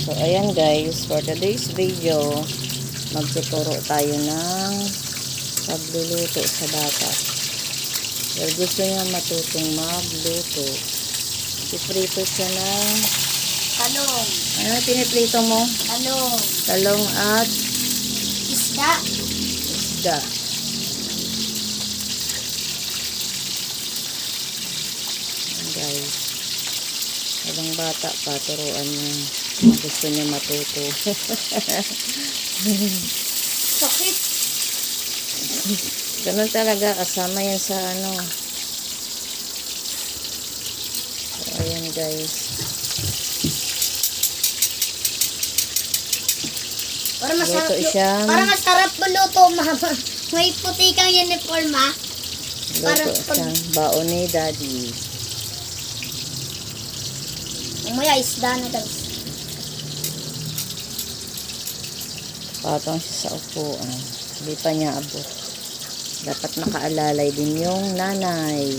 So, ayan guys, for today's video, magtuturo tayo ng pagluluto sa bata. Well, gusto niya matutong magluto. Iprito siya ng Talong. ano piniprito mo? Talong. Talong at Isda. isda. Ayan guys. Habang bata pa, turuan niya. Gusto niya matuto. Sakit. Ganun talaga, kasama yan sa ano. So, ayan guys. Para masarap. Luto siya. Para masarap maluto, mama. May puti kang uniform, ha? Para Luto siya. Baon ni daddy. Umaya, isda na guys. Patong siya sa upuan. Hindi pa niya abot. Dapat nakaalalay din yung nanay.